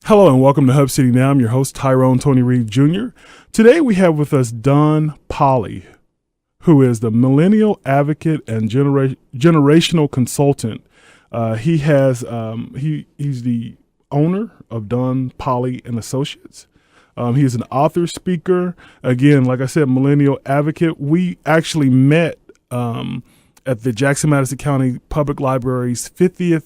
Hello and welcome to Hub City Now. I'm your host, Tyrone Tony Reed Jr. Today we have with us Don Polley, who is the Millennial Advocate and Generational Consultant. He's the owner of Don Polley Associates. He is an author, speaker. Again, like I said, Millennial Advocate. We actually met at the Jackson-Madison County Public Library's 50th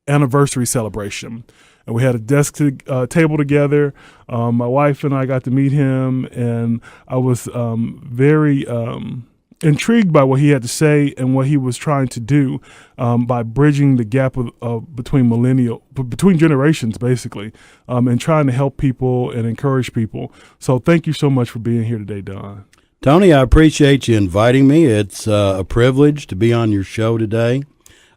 anniversary celebration. And we had a table together. My wife and I got to meet him, and I was very intrigued by what he had to say and what he was trying to do by bridging the gap between generations, basically, and trying to help people and encourage people. So thank you so much for being here today, Don. Tony, I appreciate you inviting me. It's a privilege to be on your show today.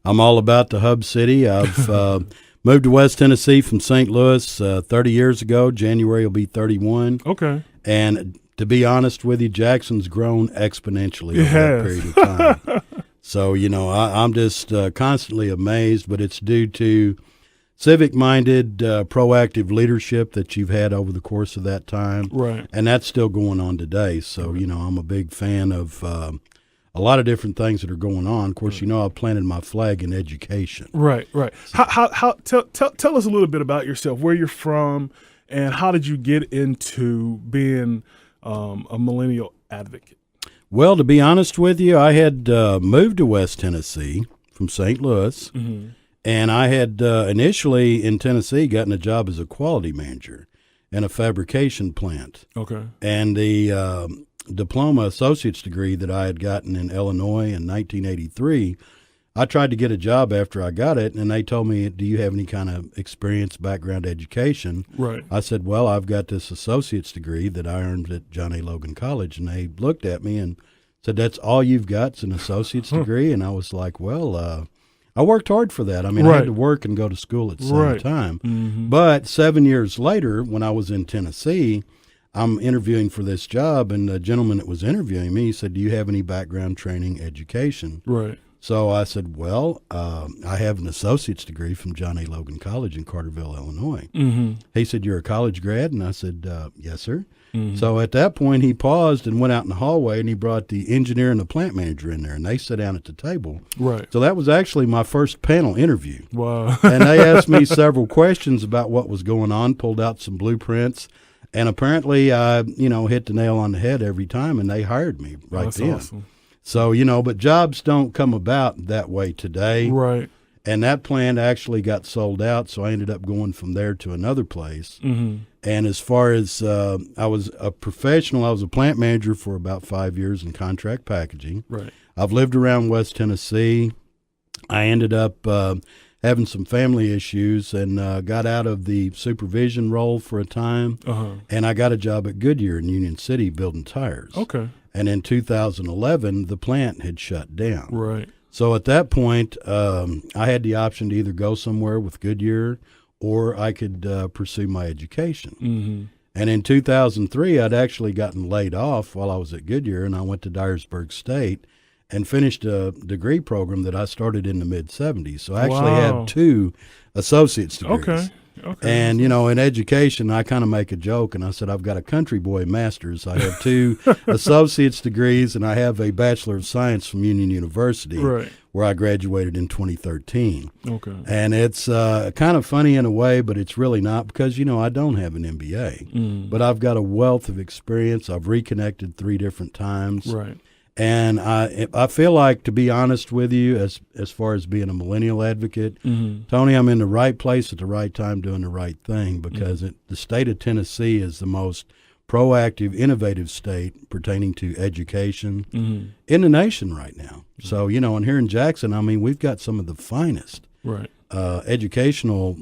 I'm all about the Hub City. I've moved to West Tennessee from St. Louis 30 years ago. January will be 31. Okay. And to be honest with you, Jackson's grown exponentially over that period of time. So, I'm just constantly amazed, but it's due to civic-minded, proactive leadership that you've had over the course of that time. Right. And that's still going on today. So, I'm a big fan of a lot of different things that are going on. Of course, I've planted my flag in education. Right. Tell us a little bit about yourself, where you're from, and how did you get into being a millennial advocate? Well, to be honest with you, I had moved to West Tennessee from St. Louis, and I had initially in Tennessee gotten a job as a quality manager in a fabrication plant. Okay. And the diploma associate's degree that I had gotten in Illinois in 1983, I tried to get a job after I got it, and they told me, do you have any kind of experience, background, education? Right. I said, well, I've got this associate's degree that I earned at John A. Logan College, and they looked at me and said, that's all you've got is an associate's degree? And I was like, well, I worked hard for that. I mean, I had to work and go to school at the same time. Mm-hmm. But 7 years later, when I was in Tennessee, I'm interviewing for this job, and the gentleman that was interviewing me, he said, do you have any background, training, education? Right. So I said, well, I have an associate's degree from John A. Logan College in Carterville, Illinois. Mm-hmm. He said, you're a college grad? And I said, yes, sir. Mm-hmm. So at that point, he paused and went out in the hallway, and he brought the engineer and the plant manager in there, and they sat down at the table. Right. So that was actually my first panel interview. Wow. And they asked me several questions about what was going on, pulled out some blueprints. And apparently, I, hit the nail on the head every time, and they hired me then. That's awesome. So, but jobs don't come about that way today. Right. And that plant actually got sold out, so I ended up going from there to another place. Mm-hmm. And as far as I was a professional, I was a plant manager for about 5 years in contract packaging. Right. I've lived around West Tennessee. I ended up having some family issues and got out of the supervision role for a time. Uh-huh. And I got a job at Goodyear in Union City building tires. Okay. And in 2011, the plant had shut down. Right. So at that point, I had the option to either go somewhere with Goodyear or I could pursue my education. Mm-hmm. And in 2003, I'd actually gotten laid off while I was at Goodyear, and I went to Dyersburg State and finished a degree program that I started in the mid-'70s. So I actually have 2 associate's degrees. Okay. And, in education, I kind of make a joke, and I said I've got a country boy master's. I have 2 associate's degrees, and I have a Bachelor of Science from Union University, where I graduated in 2013. Okay. And it's kind of funny in a way, but it's really not because, I don't have an MBA. But I've got a wealth of experience. I've reconnected 3 different times. Right. And I feel like, to be honest with you, as far as being a millennial advocate, Tony, I'm in the right place at the right time doing the right thing because the state of Tennessee is the most proactive, innovative state pertaining to education in the nation right now. So, and here in Jackson, we've got some of the finest educational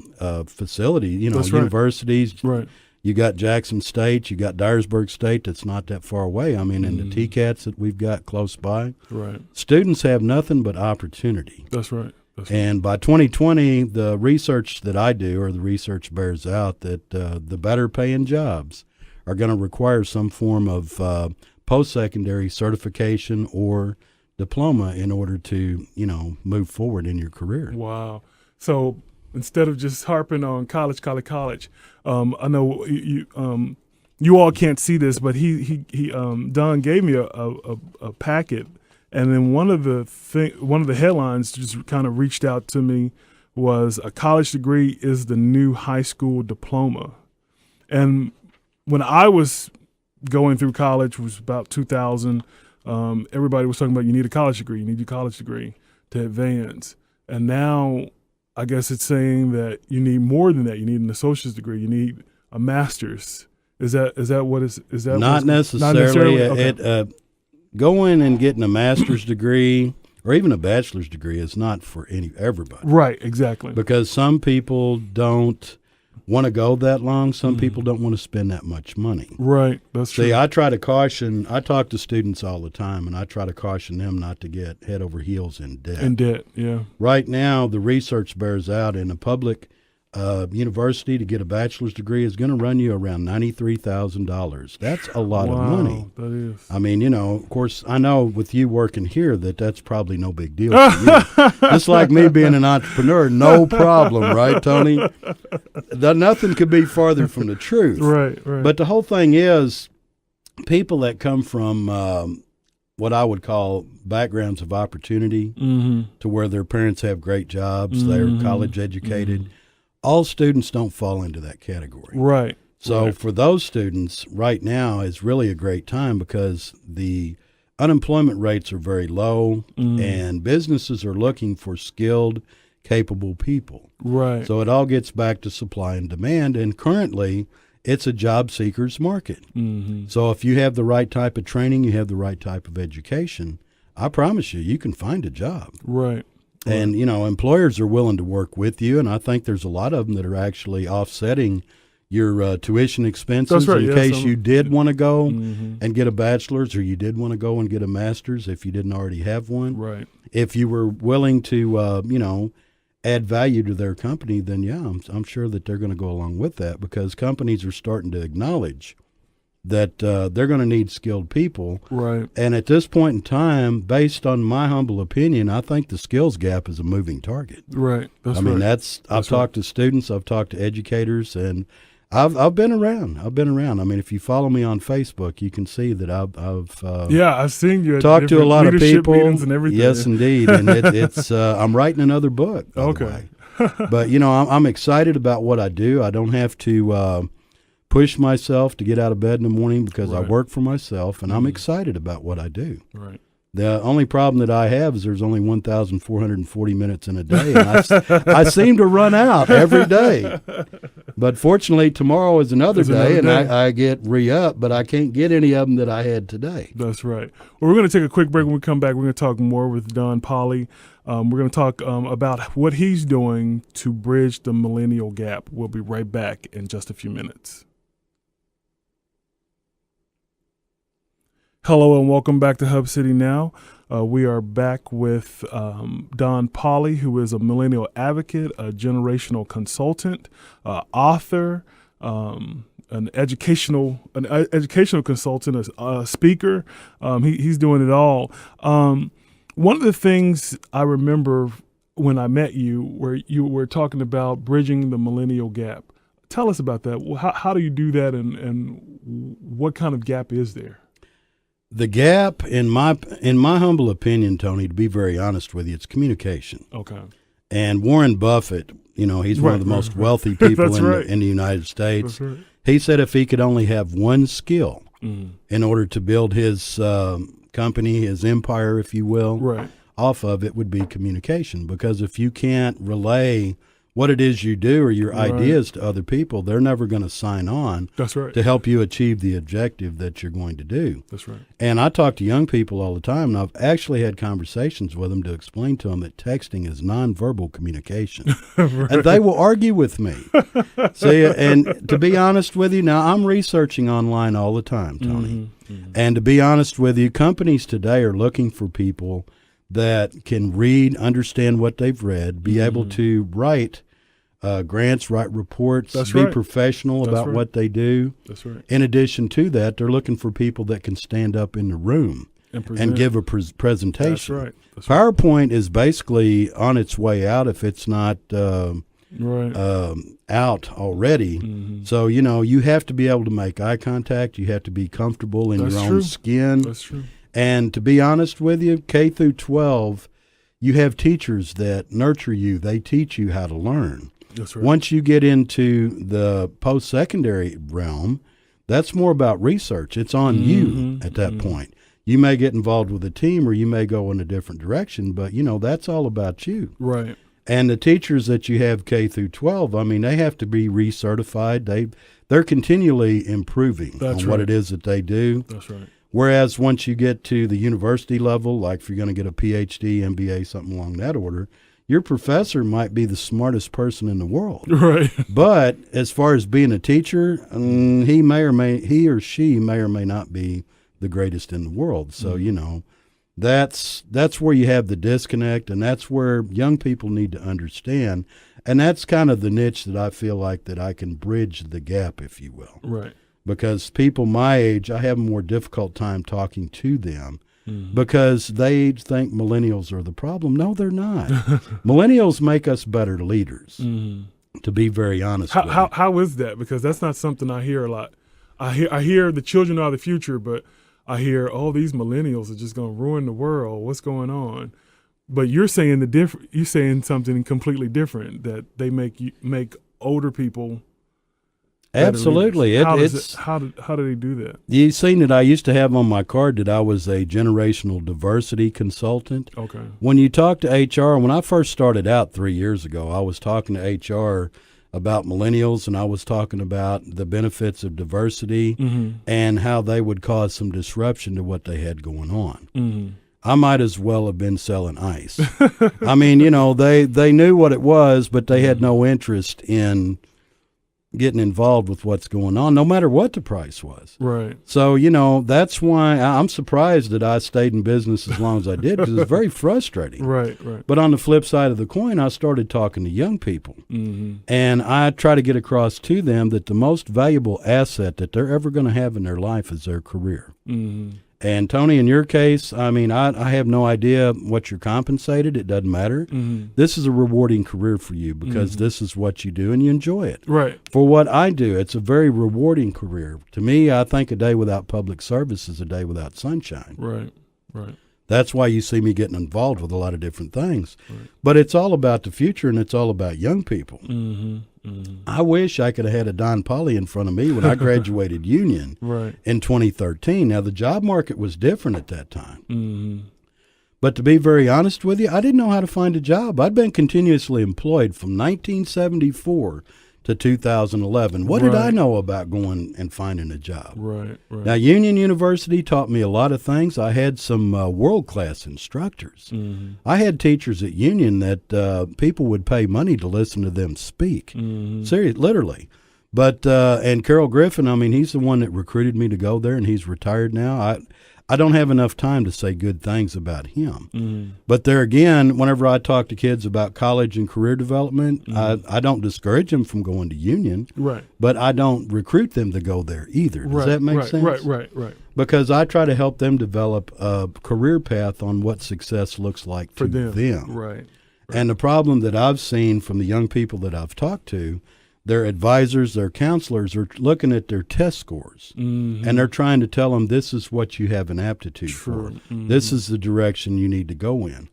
facilities, universities. Right. You got Jackson State, you got Dyersburg State that's not that far away. And the TCATs that we've got close by. Right. Students have nothing but opportunity. That's right. And by 2020, the research that I do, or the research bears out that the better paying jobs are going to require some form of post-secondary certification or diploma in order to, move forward in your career. Wow. So instead of just harping on college. I know you all can't see this, but he Don gave me a packet, and then one of the headlines just kind of reached out to me was a college degree is the new high school diploma. And when I was going through college, it was about 2000, everybody was talking about you need a college degree, you need your college degree to advance. And now I guess it's saying that you need more than that. You need an associate's degree, you need a master's. Is that what is that? Not necessarily. Okay. Going and getting a master's degree or even a bachelor's degree is not for everybody. Right, exactly. Because some people don't want to go that long. Some people don't want to spend that much money. Right, that's true. See, I talk to students all the time, and I try to caution them not to get head over heels in debt. In debt, yeah. Right now, the research bears out in a public university to get a bachelor's degree is going to run you around $93,000. That's a lot of money. That is. I mean, of course, I know with you working here that's probably no big deal for you. Just like me being an entrepreneur, no problem, right, Tony? Nothing could be farther from the truth. Right. But the whole thing is, people that come from what I would call backgrounds of opportunity, to where their parents have great jobs, they're college educated. All students don't fall into that category. Right. So for those students, right now is really a great time because the unemployment rates are very low and businesses are looking for skilled, capable people. Right. So it all gets back to supply and demand, and currently it's a job seeker's market. So if you have the right type of training, you have the right type of education, I promise you can find a job. Right. And, employers are willing to work with you, and I think there's a lot of them that are actually offsetting your tuition expenses in case you did want to go and get a bachelor's, or you did want to go and get a master's if you didn't already have one. Right. If you were willing to, add value to their company, then, I'm sure that they're going to go along with that, because companies are starting to acknowledge that they're going to need skilled people. Right. And at this point in time, based on my humble opinion, I think the skills gap is a moving target. Right. I've talked to students, I've talked to educators, and I've been around. I mean, if you follow me on Facebook, you can see that I've seen you talked to a lot of people. Meetings and everything. Yes, indeed. And it's I'm writing another book. By the way. But I'm excited about what I do. I don't have to push myself to get out of bed in the morning because I work for myself, and I'm excited about what I do. Right. The only problem that I have is there's only 1,440 minutes in a day, and I seem to run out every day. But fortunately, tomorrow is another day, and I get re-up, but I can't get any of them that I had today. That's right. Well, we're going to take a quick break. When we come back, we're going to talk more with Don Polley. We're going to talk about what he's doing to bridge the millennial gap. We'll be right back in just a few minutes. Hello and welcome back to Hub City Now. We are back with Don Polley, who is a millennial advocate, a generational consultant, author, an educational consultant, a speaker. He's doing it all. One of the things I remember when I met you, where you were talking about bridging the millennial gap. Tell us about that. How do you do that, and what kind of gap is there? The gap, in my humble opinion, Tony, to be very honest with you, it's communication. Okay. And Warren Buffett, he's one of the most wealthy people in the United States. That's right. He said if he could only have one skill in order to build his company, his empire, if you will, off of it, would be communication. Because if you can't relay what it is you do or your ideas to other people, they're never going to sign on to help you achieve the objective that you're going to do. That's right. And I talk to young people all the time, and I've actually had conversations with them to explain to them that texting is nonverbal communication. And they will argue with me. See, and to be honest with you, now I'm researching online all the time, Tony. And to be honest with you, companies today are looking for people that can read, understand what they've read, be able to write grants, write reports, be professional about what they do. That's right. In addition to that, they're looking for people that can stand up in the room and give a presentation. That's right. PowerPoint is basically on its way out if it's not right. out already. Mm-hmm. So, you have to be able to make eye contact. You have to be comfortable in That's your true. own skin. That's true. And to be honest with you, K through 12, you have teachers that nurture you. They teach you how to learn. That's right. Once you get into the post-secondary realm, that's more about research. It's on you at that point. You may get involved with a team or you may go in a different direction, but, that's all about you. Right. And the teachers that you have K through 12, I mean, they have to be recertified. They're continually improving That's on right. what it is that they do. That's right. Whereas once you get to the university level, like if you're going to get a PhD, MBA, something along that order, your professor might be the smartest person in the world. Right. But as far as being a teacher, he or she may or may not be the greatest in the world. So, that's where you have the disconnect, and that's where young people need to understand. And that's kind of the niche that I feel like that I can bridge the gap, if you will. Right. Because people my age, I have a more difficult time talking to them because they think millennials are the problem. No, they're not. Millennials make us better leaders, to be very honest with you. How is that? Because that's not something I hear a lot. I hear the children are the future, but I hear, these millennials are just going to ruin the world. What's going on? But you're saying you're saying something completely different, that they make older people. Absolutely. How do they do that? You've seen that I used to have on my card that I was a generational diversity consultant. Okay. When you talk to HR, when I first started out 3 years ago, I was talking to HR about millennials, and I was talking about the benefits of diversity and how they would cause some disruption to what they had going on. I might as well have been selling ice. I mean, they knew what it was, but they had no interest in getting involved with what's going on, no matter what the price was. Right. So, that's why I'm surprised that I stayed in business as long as I did, because it's very frustrating. Right. But on the flip side of the coin, I started talking to young people. And I try to get across to them that the most valuable asset that they're ever going to have in their life is their career. And Tony, in your case, I mean, I have no idea what you're compensated. It doesn't matter. This is a rewarding career for you because this is what you do and you enjoy it. Right. For what I do, it's a very rewarding career. To me, I think a day without public service is a day without sunshine. Right. That's why you see me getting involved with a lot of different things. Right. But it's all about the future, and it's all about young people. I wish I could have had a Don Polley in front of me when I graduated Union in 2013. Now, the job market was different at that time. But to be very honest with you, I didn't know how to find a job. I'd been continuously employed from 1974 to 2011. What did I know about going and finding a job? Right. Now, Union University taught me a lot of things. I had some world-class instructors. I had teachers at Union that people would pay money to listen to them speak. Seriously, literally. But and Carol Griffin, I mean, he's the one that recruited me to go there, and he's retired now. I don't have enough time to say good things about him. But there again, whenever I talk to kids about college and career development, I don't discourage them from going to Union. Right. But I don't recruit them to go there either. Does that make sense? Right. Because I try to help them develop a career path on what success looks like for them. Right. And the problem that I've seen from the young people that I've talked to, their advisors, their counselors are looking at their test scores, and they're trying to tell them this is what you have an aptitude for. This is the direction you need to go in.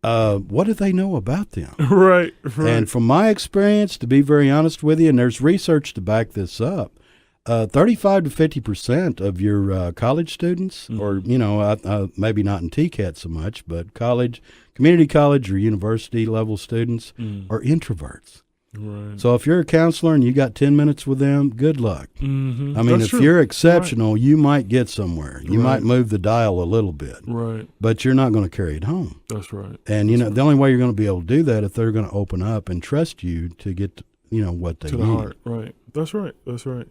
What do they know about them? Right. And from my experience, to be very honest with you, and there's research to back this up, 35 to 50% of your college students, or, maybe not in TCAT so much, but community college or university level students are introverts. Right. So if you're a counselor and you got 10 minutes with them, good luck. I mean, that's if true. You're exceptional, you might get somewhere. You might move the dial a little bit. Right. But you're not going to carry it home. That's right. And, the only way you're going to be able to do that if they're going to open up and trust you to get, what they need. To the heart. Right. That's right. That's right.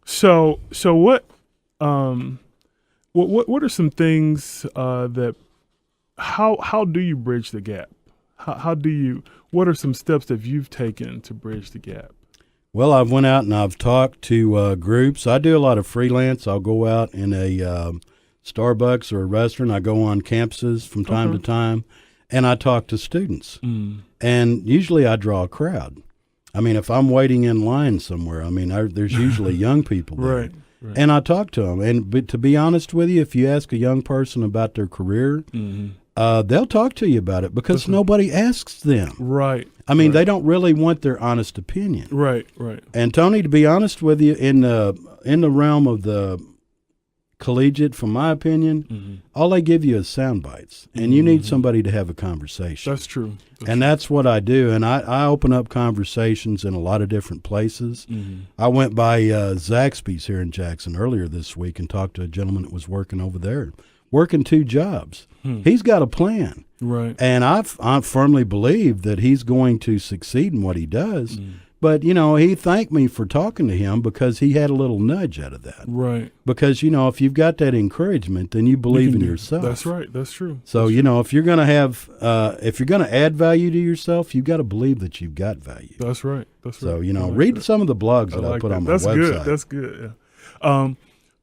So what are some things that how do you bridge the gap? What are some steps that you've taken to bridge the gap? Well, I've went out and I've talked to groups. I do a lot of freelance. I'll go out in a Starbucks or a restaurant. I go on campuses from time to time, and I talk to students. Mm. And usually I draw a crowd. I mean, if I'm waiting in line somewhere, I mean, there's usually young people there. Right. And I talk to them. But to be honest with you, if you ask a young person about their career, they'll talk to you about it because nobody asks them. Right. I mean, they don't really want their honest opinion. Right. And Tony, to be honest with you, in the realm of the collegiate, from my opinion, all they give you is sound bites, and you need somebody to have a conversation. That's true. That's what I do, and I open up conversations in a lot of different places. I went by Zaxby's here in Jackson earlier this week and talked to a gentleman that was working over there, working 2 jobs. He's got a plan. Right. And I firmly believe that he's going to succeed in what he does. But, he thanked me for talking to him because he had a little nudge out of that. Right. Because, if you've got that encouragement, then you believe in yourself. That's right. That's true. So, if you're going to have, if you're going to add value to yourself, you've got to believe that you've got value. That's right. That's right. So, read some of the blogs that I put on my website. That's good. Yeah.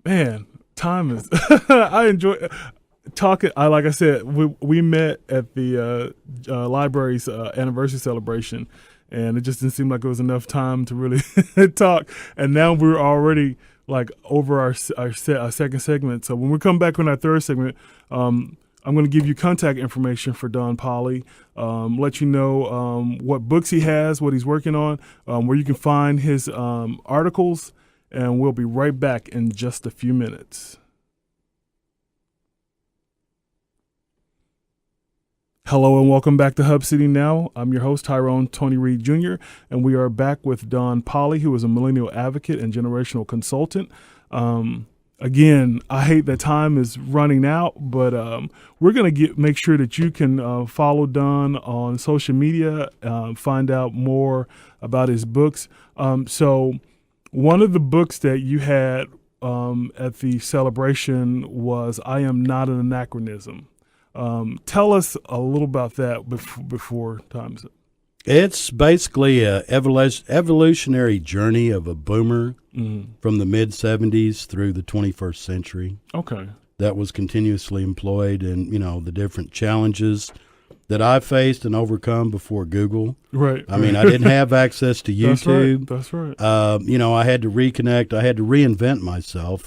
Man, time is, I enjoy talking. Like I said, we met at the library's anniversary celebration. And it just didn't seem like it was enough time to really talk. And now we're already like over our second segment. So when we come back on our third segment, I'm going to give you contact information for Don Polley, let you know what books he has, what he's working on, where you can find his articles. And we'll be right back in just a few minutes. Hello and welcome back to Hub City Now. I'm your host, Tyrone Tony Reed Jr., and we are back with Don Polley, who is a millennial advocate and generational consultant. Again, I hate that time is running out, but we're going to make sure that you can follow Don on social media, find out more about his books. So one of the books that you had at the celebration was I Am Not an Anachronism. Tell us a little about that before time's up. It's basically a evolutionary journey of a boomer from the mid-'70s through the 21st century. Okay. That was continuously employed in, the different challenges that I faced and overcome before Google. Right. I mean, I didn't have access to YouTube. That's right. I had to reconnect. I had to reinvent myself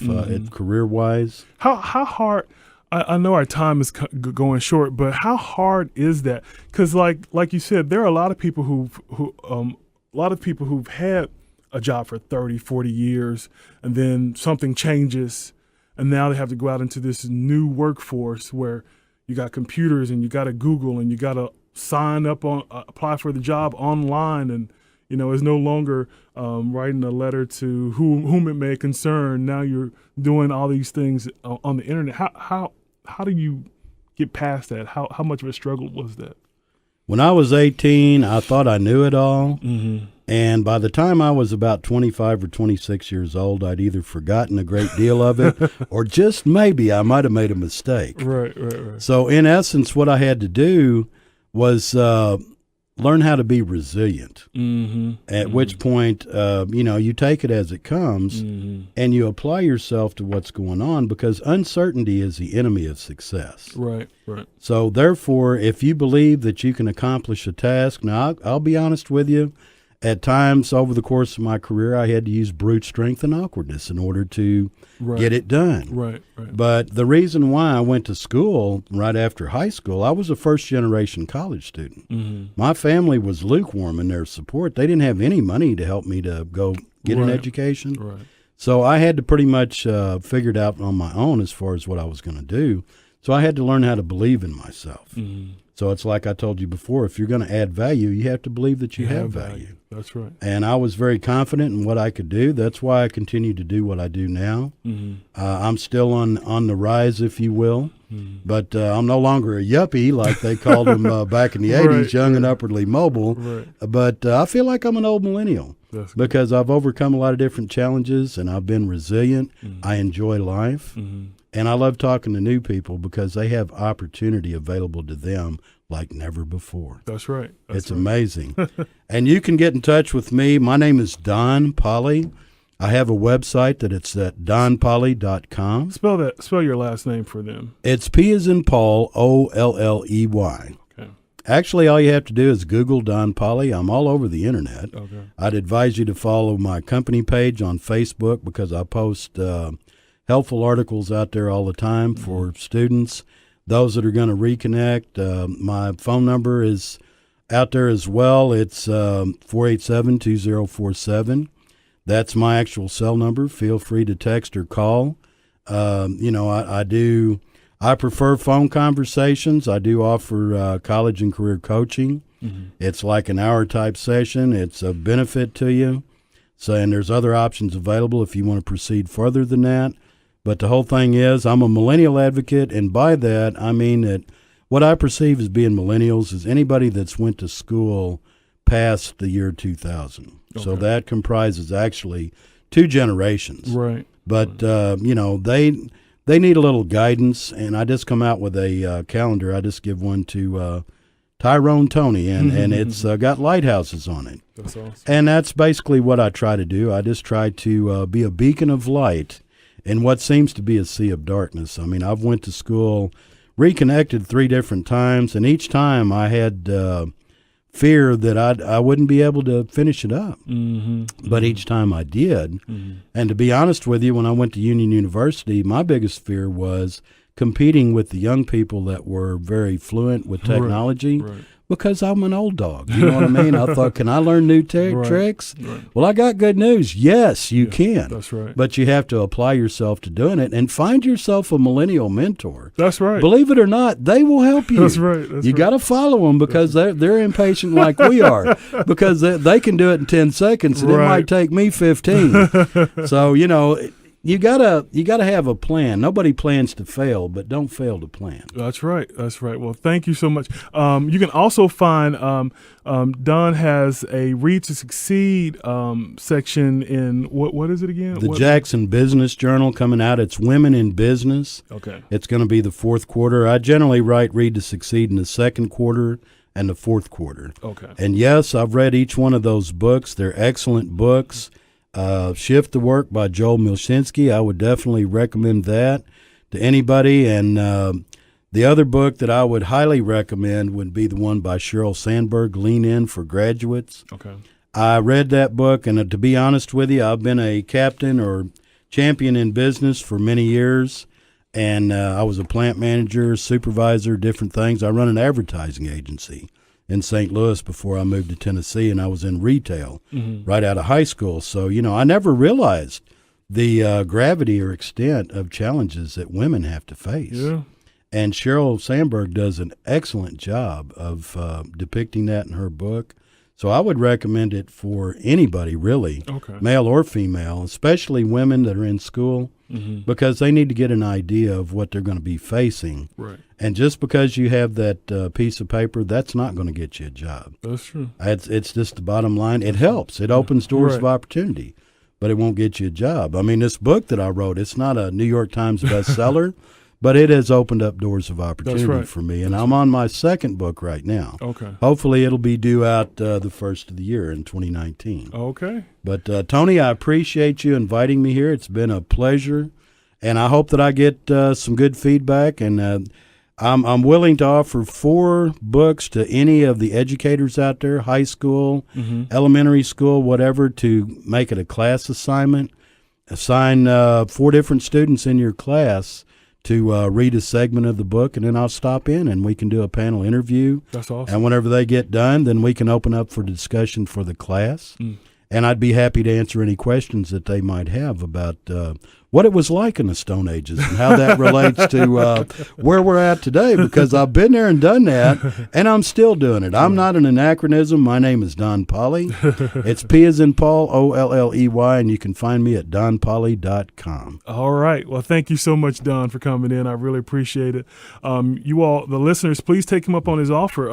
career-wise. How hard... I know our time is going short, but how hard is that? Because, like you said, there are a lot of people who've had a job for 30, 40 years, and then something changes, and now they have to go out into this new workforce where you got computers and you got to Google and you got to sign up on apply for the job online, and it's no longer writing a letter to whom it may concern. Now you're doing all these things on the internet. How do you get past that? How much of a struggle was that? When I was 18, I thought I knew it all. And by the time I was about 25 or 26 years old, I'd either forgotten a great deal of it or just maybe I might have made a mistake. Right. So in essence, what I had to do was learn how to be resilient, at which point, you take it as it comes and you apply yourself to what's going on, because uncertainty is the enemy of success. Right. So therefore, if you believe that you can accomplish a task, now I'll be honest with you, at times over the course of my career, I had to use brute strength and awkwardness in order to get it done. Right. But the reason why I went to school right after high school, I was a first-generation college student. My family was lukewarm in their support. They didn't have any money to help me to go get an education. Right. So I had to pretty much figure it out on my own as far as what I was going to do. So I had to learn how to believe in myself. So it's like I told you before, if you're going to add value, you have to believe that you have value. That's right. And I was very confident in what I could do. That's why I continue to do what I do now. I'm still on the rise, if you will. But I'm no longer a yuppie like they called him back in the 80s, young and upwardly mobile. Right. But I feel like I'm an old millennial because I've overcome a lot of different challenges and I've been resilient. I enjoy life. And I love talking to new people because they have opportunity available to them like never before. That's right. It's amazing. And you can get in touch with me. My name is Don Polley. I have a website that it's at donpolley.com. Spell your last name for them. It's P as in Paul, Olley. Okay. Actually, all you have to do is Google Don Polley. I'm all over the internet. Okay. I'd advise you to follow my company page on Facebook because I post helpful articles out there all the time for students, those that are going to reconnect. My phone number is out there as well. It's 487-2047. That's my actual cell number. Feel free to text or call. I prefer phone conversations. I do offer college and career coaching. Mm-hmm. It's like an hour type session. It's a benefit to you. So, and there's other options available if you want to proceed further than that. But the whole thing is, I'm a millennial advocate, and by that I mean that what I perceive as being millennials is anybody that's went to school past the year 2000. Okay. So that comprises actually two generations. Right. But they need a little guidance, and I just come out with a calendar. I just give one to Tyrone Tony, and it's got lighthouses on it. That's awesome. And that's basically what I try to do. I just try to be a beacon of light in what seems to be a sea of darkness. I mean, I've went to school, reconnected 3 different times, and each time I had fear that I wouldn't be able to finish it up. Mm-hmm. But each time I did. Mm-hmm. And to be honest with you, when I went to Union University, my biggest fear was competing with the young people that were very fluent with technology. Right. Because I'm an old dog. You know what I mean? I thought, can I learn new tricks? Right. Well, I got good news. Yes, you can. That's right. But you have to apply yourself to doing it and find yourself a millennial mentor. That's right. Believe it or not, they will help you. That's right. You got to follow them because they're impatient like we are because they can do it in 10 seconds and it might take me 15. So, you gotta have a plan. Nobody plans to fail, but don't fail to plan. That's right. Well, thank you so much. You can also find Don has a Read to Succeed section in what is it again? The Jackson Business Journal coming out. It's Women in Business. Okay. It's going to be the 4th quarter. I generally write Read to Succeed in the 2nd quarter and the 4th quarter. Okay. And yes, I've read each one of those books. They're excellent books. Shift the Work by Joel Milshinsky. I would definitely recommend that to anybody. And the other book that I would highly recommend would be the one by Sheryl Sandberg, Lean In for Graduates. Okay. I read that book, and to be honest with you, I've been a captain or champion in business for many years. And I was a plant manager, supervisor, different things. I run an advertising agency in St. Louis before I moved to Tennessee, and I was in retail right out of high school. So, I never realized the gravity or extent of challenges that women have to face. Yeah. And Sheryl Sandberg does an excellent job of depicting that in her book. So I would recommend it for anybody, really, male or female, especially women that are in school, because they need to get an idea of what they're going to be facing. Right. And just because you have that piece of paper, that's not going to get you a job. That's true. It's just the bottom line. It helps. It opens doors of opportunity, but it won't get you a job. I mean, this book that I wrote, it's not a New York Times bestseller, but it has opened up doors of opportunity for me. And I'm on my 2nd book right now. Okay. Hopefully it'll be due out the 1st of the year in 2019. Okay. But, Tony, I appreciate you inviting me here. It's been a pleasure. And I hope that I get some good feedback. And I'm willing to offer 4 books to any of the educators out there, high school, elementary school, whatever, to make it a class assignment. Assign 4 different students in your class to read a segment of the book, and then I'll stop in and we can do a panel interview. That's awesome. And whenever they get done, then we can open up for discussion for the class. And I'd be happy to answer any questions that they might have about what it was like in the Stone Ages and how that relates to where we're at today, because I've been there and done that, and I'm still doing it. I'm not an anachronism. My name is Don Polley. It's P as in Paul, O-L-L-E-Y, and you can find me at donpolley.com. All right. Well, thank you so much, Don, for coming in. I really appreciate it. You all, the listeners, please take him up on his offer.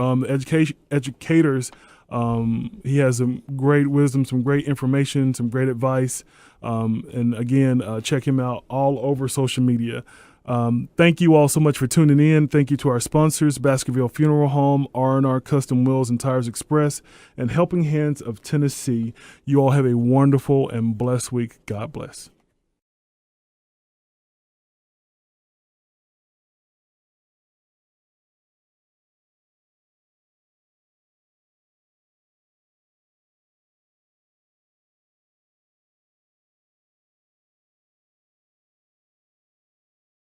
Educators, he has some great wisdom, some great information, some great advice. And again, check him out all over social media. Thank you all so much for tuning in. Thank you to our sponsors, Baskerville Funeral Home, R&R Custom Wheels and Tires Express, and Helping Hands of Tennessee. You all have a wonderful and blessed week. God bless.